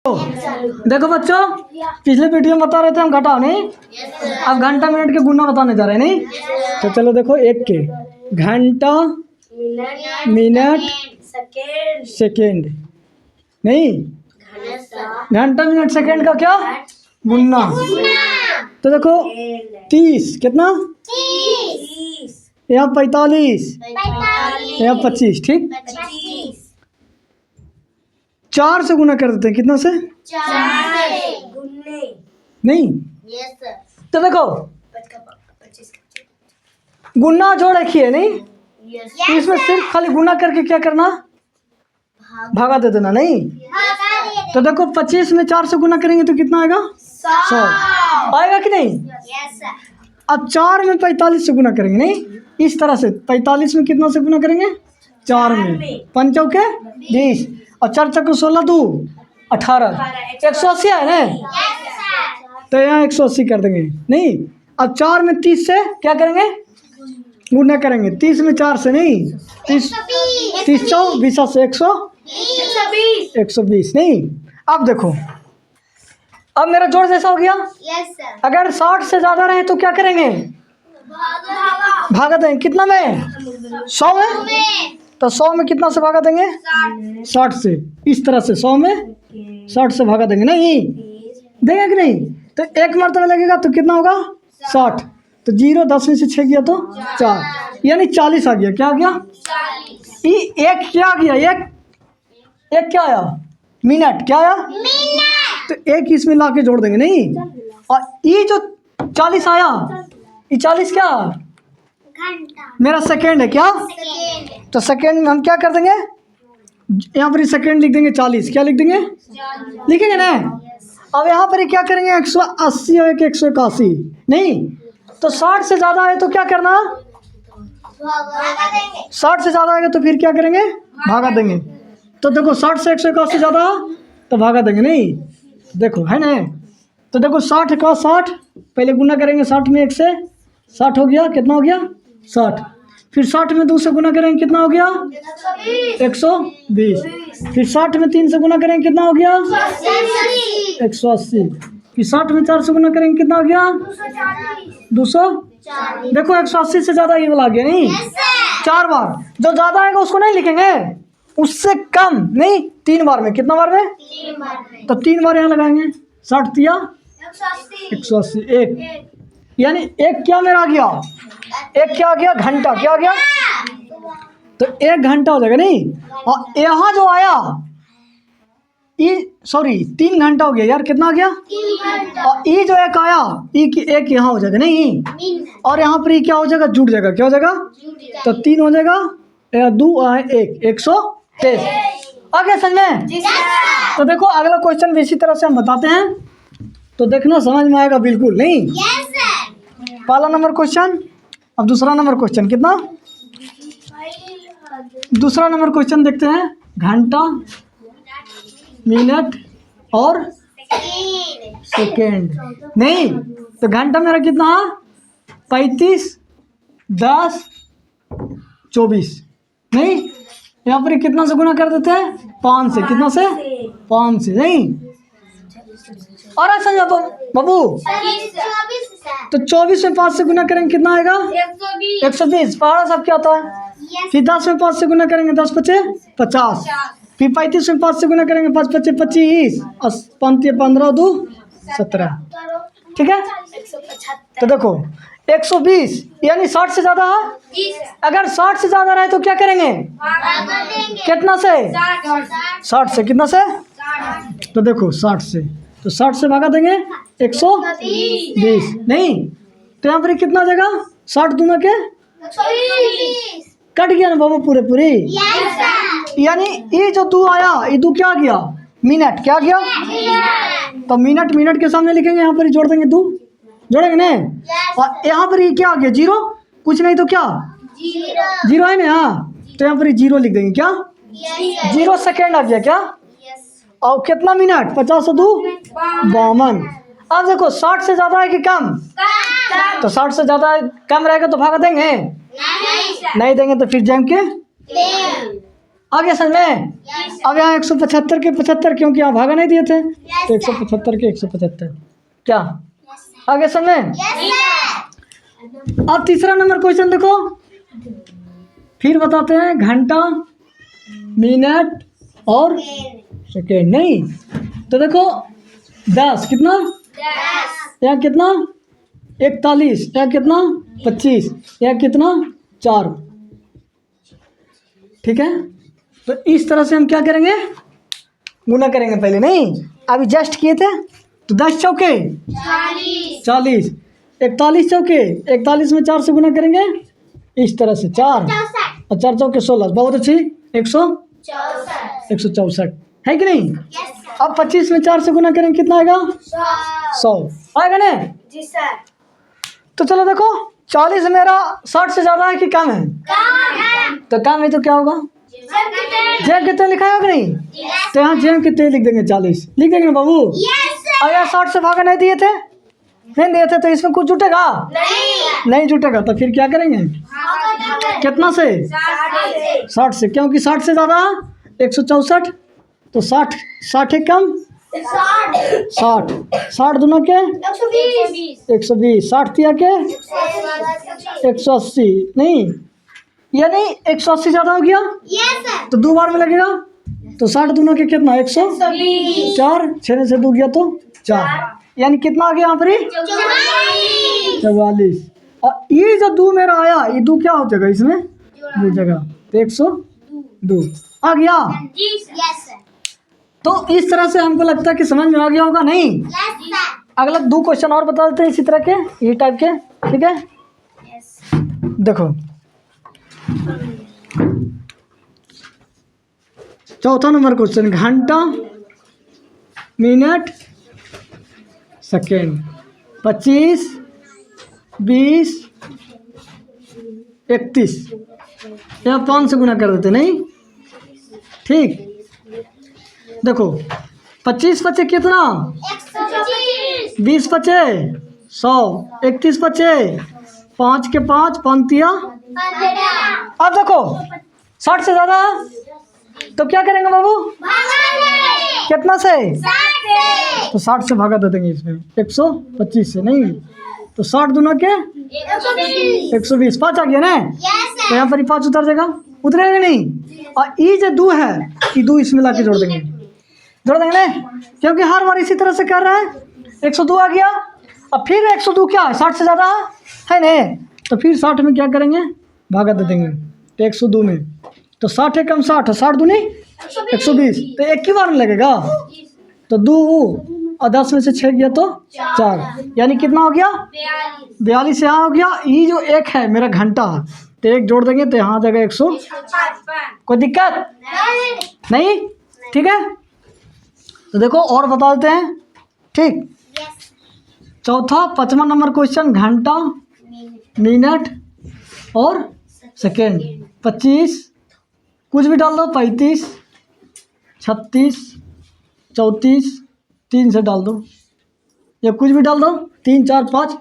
देखो बच्चों, पिछले वीडियो में बता रहे थे हम घटाओ नहीं, अब घंटा मिनट के गुना बताने जा रहे हैं नहीं। तो चलो देखो, एक के घंटा मिनट सेकेंड नहीं, घंटा मिनट सेकेंड का क्या गुना। तो देखो 30 कितना, यहाँ 45, यहाँ 25, ठीक। 4 से गुना कर देते हैं, कितना से नहीं। तो देखो गुना जोड़ रखिए नहीं, तो इसमें सिर्फ खाली गुना करके क्या करना, भागा दे देना नहीं। तो देखो 25 में 4 से गुना करेंगे तो कितना आएगा, 100 आएगा कि नहीं। अब 4 में 45 से गुना करेंगे नहीं, इस तरह से 45 में कितना से गुना करेंगे, 4 में 5 चौके 20 और 4 चौके 16 2 18, 180 है ना। तो यहाँ 180 कर देंगे नहीं। अब 4 में 30 से क्या करेंगे, गुना करेंगे। 30 में 4 से नहीं, 30 चौ 20 से 120 नहीं। अब देखो, अब मेरा जोड़ जैसा हो गया। अगर 60 से ज़्यादा रहे तो क्या करेंगे, भागा देंगे। कितना में, 100 में। तो 100 में कितना से भागा देंगे, 60 से। इस तरह से 100 में 60 से भागा देंगे नहीं, देंगे कि नहीं। तो एक मरतबा लगेगा तो कितना होगा, 60। तो 0 10 में से 6 गया तो 4, यानी 40 आ गया। क्या आ गया, एक क्या आ गया, एक क्या आया, मिनट। क्या आया, तो एक इसमें ला के जोड़ देंगे नहीं। और ये जो 40 आया, ये 40 क्या मेरा सेकेंड है क्या। तो सेकेंड में हम क्या कर देंगे, यहाँ पर सेकेंड लिख देंगे 40। क्या लिख देंगे, लिखेंगे ना। अब यहाँ पर क्या करेंगे, 180 और 181 नहीं। तो 60 से ज़्यादा है तो क्या करना, 60 से ज़्यादा आएगा तो फिर क्या करेंगे, भागा देंगे। तो देखो 60 से 181 ज़्यादा तो भागा देंगे नहीं। देखो है ना। तो देखो 60 का 60 पहले गुना करेंगे, 60 में 1 से 60 हो गया, कितना हो गया 60। फिर 60 में 2 से गुना करेंगे, कितना हो गया 120। फिर 60 में 3 से गुना करेंगे, कितना हो गया 180। फिर 60 में 4 से गुना करेंगे, कितना हो गया 200। देखो 180 से ज़्यादा ये वाला आ गया नहीं, 4 बार। जो ज़्यादा आएगा उसको नहीं लिखेंगे, उससे कम नहीं, 3 बार में। कितना बार में, तो 3 बार यहाँ लगाएंगे। 60 दिया 180, एक यानी एक क्या मेरा आ गया, एक क्या आ गया, घंटा। क्या आ गया, तो 1 घंटा हो जाएगा नहीं। और यहाँ जो आया ये, सॉरी 3 घंटा हो गया यार। कितना आ गया, और ये जो एक आया, एक यहाँ हो जाएगा नहीं। और यहाँ पर ये क्या हो जाएगा, जुड़ जाएगा। क्या हो जाएगा, तो 3 हो जाएगा, 2 आए 1, 123 आ गया समझ में। तो देखो अगला क्वेश्चन भी इसी तरह से हम बताते हैं, तो देखना समझ में आएगा बिल्कुल नहीं। पहला नंबर क्वेश्चन। अब दूसरा नंबर क्वेश्चन, कितना, दूसरा नंबर क्वेश्चन देखते हैं। घंटा मिनट और सेकेंड नहीं। तो घंटा मेरा कितना, 35 10 24 नहीं। यहाँ पर कितना से गुना कर देते हैं, 5 से। कितना से, 5 से नहीं। और ऐसा बाबू, तो 24 में 5 से गुना करेंगे, कितना आएगा 120। पहाड़ा सब क्या होता है। फिर 10 में 5 से गुना करेंगे, 10 5 50। फिर 35 में 5 से गुना करेंगे, 5 5 25 और 15 2 17, ठीक है। तो देखो 120 यानी 60 से ज़्यादा। अगर 60 से ज़्यादा रहे तो क्या करेंगे, कितना से, 60 से। कितना से, तो देखो 60 से, तो 60 से भागा देंगे 120 नहीं। तो यहाँ पर कितना आ जाएगा, 60 दूना के कट गया ना बाबू पूरे पूरी। यानी ये जो 2 आया, ये 2 क्या गया, मिनट। क्या गया, तो मिनट मिनट के सामने लिखेंगे, यहाँ पर जोड़ देंगे 2, जोड़ेंगे ना। और यहाँ पर ये क्या आ गया, 0, कुछ नहीं तो क्या 0 है ना। हाँ, तो यहाँ पर 0 लिख देंगे। क्या 0 सेकेंड आ गया क्या। और कितना मिनट, 50 2 52। अब देखो 60 से ज़्यादा है कि कम, तो 60 से ज़्यादा कम रहेगा तो भागा देंगे, नहीं देंगे तो फिर जम के आ गया समझ में? अब यहाँ 175 के 75 क्योंकि यहाँ भागा नहीं दिए थे, तो 175 के 175 क्या आ गया समझ में? अब तीसरा नंबर क्वेश्चन देखो, फिर बताते हैं घंटा, मिनट और सेकेंड। नहीं तो देखो 10 कितना, यहाँ कितना 41, यहाँ कितना 25, यहाँ कितना 4। ठीक है, तो इस तरह से हम क्या करेंगे, गुना करेंगे पहले। नहीं अभी जस्ट किए थे, तो 10 चौके 40, 41 चौके 41 में 4 से गुना करेंगे इस तरह से 4 और 4 चौके 16, बहुत अच्छी 164 है कि नहीं? अब 25 में 4 से गुना करेंगे कितना आएगा, 100 आएगा ना जी सर। तो चलो देखो 40 मेरा 60 से ज़्यादा है कि कम है? तो कम है तो क्या होगा, जेम कितने लिखा है कि नहीं? तो यहाँ जेम कितने लिख देंगे, 40 लिख देंगे ना बाबू। और यहाँ 60 से भागा नहीं दिए थे, नहीं दिए थे, तो इसमें कुछ जुटेगा नहीं जुटेगा, तो फिर क्या करेंगे, कितना से 60 से, क्योंकि 60 से ज़्यादा 164, तो 60 है कम 60 दोनों के 120, 60 तिया के 180, नहीं यानी 180 ज़्यादा हो गया तो 2 बार में लगेगा, तो 60 दोनों के कितना 104, 6 से 2 गया तो 4, यानी कितना आ गया यहाँ पर 44। और ये जो 2 मेरा आया, ये 2 क्या हो जाएगा इसमें, हो जाएगा तो 102 आ गया। तो इस तरह से हमको लगता है कि समझ में आ गया होगा। नहीं अगला 2 क्वेश्चन और बता देते हैं इसी तरह के, ये टाइप के। ठीक है, देखो चौथा नंबर क्वेश्चन, घंटा, मिनट, सेकेंड, 25, 20, 31, यहाँ 5 से गुना कर देते। नहीं ठीक, देखो 25 बचे कितना, 20 बचे 100, 31 बचे 5 के 5 पंक्तियाँ। अब देखो 60 से ज़्यादा तो क्या करेंगे बाबू, कितना से, तो 60 से भागा दे देंगे इसमें 125 से। नहीं तो 60 दूना के 120, 5 आ गया ना, तो यहाँ पर 5 उतर जाएगा, उतरेगा नहीं। और ये जो 2 है, ये 2 इसमें ला के जोड़ देंगे ना, क्योंकि हर बार इसी तरह से कर रहा है। 102 आ गया, अब फिर 102 क्या है, 60 से ज़्यादा है ना, तो फिर 60 में क्या करेंगे, भागा दे देंगे, तो 102 में, तो 60 है कम 60, 60 दूनी 120, तो एक ही बार में लगेगा, तो 2 और 10 में से 6 गया तो 4, यानी कितना हो गया 42 यहाँ हो गया। ये जो 1 है मेरा घंटा, तो 1 जोड़ देंगे तो यहाँ आ जाएगा 100। कोई दिक्कत नहीं? ठीक है, तो देखो और बता देते हैं। ठीक, चौथा 5वां नंबर क्वेश्चन, घंटा, मिनट और सेकेंड। 25 कुछ भी डाल दो, 35, 36, 34, 3 से डाल दो, या कुछ भी डाल दो, 3, 4, 5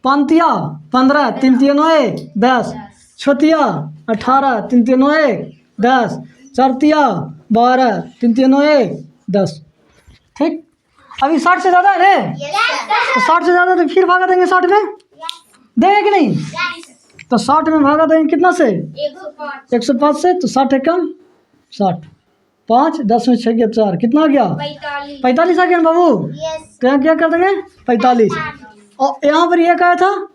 पंक्तियाँ, 15, 3 3 9 10, छतिया 18, 3 3 9 10, चरतिया 12, 3 3 9 10। ठीक, अभी 60 से ज़्यादा है ना, तो 60 से ज़्यादा तो फिर भागा देंगे 60 में, देंगे कि नहीं? तो 60 में भागा देंगे कितना से, 105 से, तो 60 है कम 60, 5, 10 में 6 गया 4, कितना आ गया 45 आ गया ना बाबू। तो यहाँ क्या कर देंगे 45, और यहाँ पर 1 आया था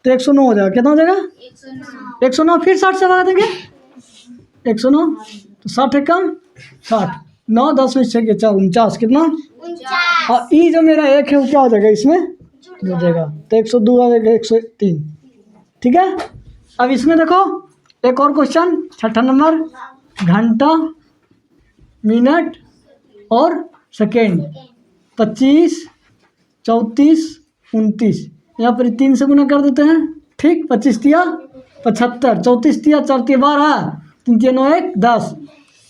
तो 109 हो जाएगा, कितना हो जाएगा 109, फिर 60 से भागा देंगे 109, तो 60 है कम 60, 9, 10 में 6 गया 4, 49, कितना, और ई जो मेरा 1 है वो क्या हो जाएगा इसमें जुड़ जाएगा, तो 102 आ जाएगा 103। ठीक है, अब इसमें देखो एक और क्वेश्चन, 6ठा नंबर, घंटा, मिनट और सेकेंड। 25, 34, 29, यहाँ पर 3 से गुना कर देते हैं। ठीक, 25 तिया 75, 34 तिया 4 तिया 12, 3 तिया 9 1 10,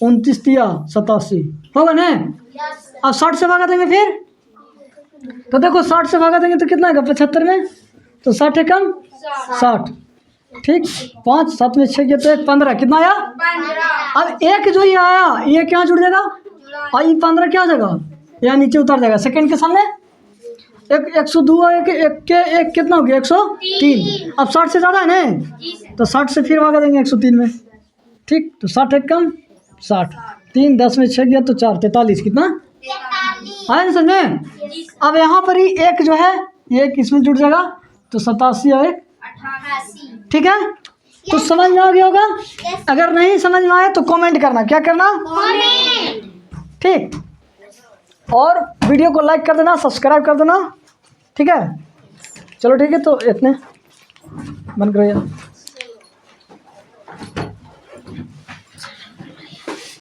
29 तिया 87, होगा ना। अब 60 से भागा देंगे फिर, तो देखो 60 से भागा देंगे तो कितना आएगा 75 में, तो 60 है कम 60, ठीक, 5 7 में 6 गया तो 15, कितना आया? अब एक जो ये आया ये क्या जुड़ जाएगा और ये 15 क्या हो जाएगा, यहाँ नीचे उतर जाएगा सेकंड के सामने। एक 102 एक कितना हो गया 103। अब 60 से ज़्यादा है ना, तो 60 से फिर भागा देंगे 103 में। ठीक, तो 60 एक कम 60, 3 10 में 6 गया तो 4 43, कितना आया ना समझे। अब यहाँ पर ही एक जो है ये इसमें जुड़ जाएगा तो 87 और 1 ठीक है। तो समझ में आ गया होगा। अगर नहीं समझ में आए तो कमेंट करना, क्या करना, ठीक। और वीडियो को लाइक कर देना, सब्सक्राइब कर देना, ठीक है। चलो ठीक है, तो इतने बंद करो यार।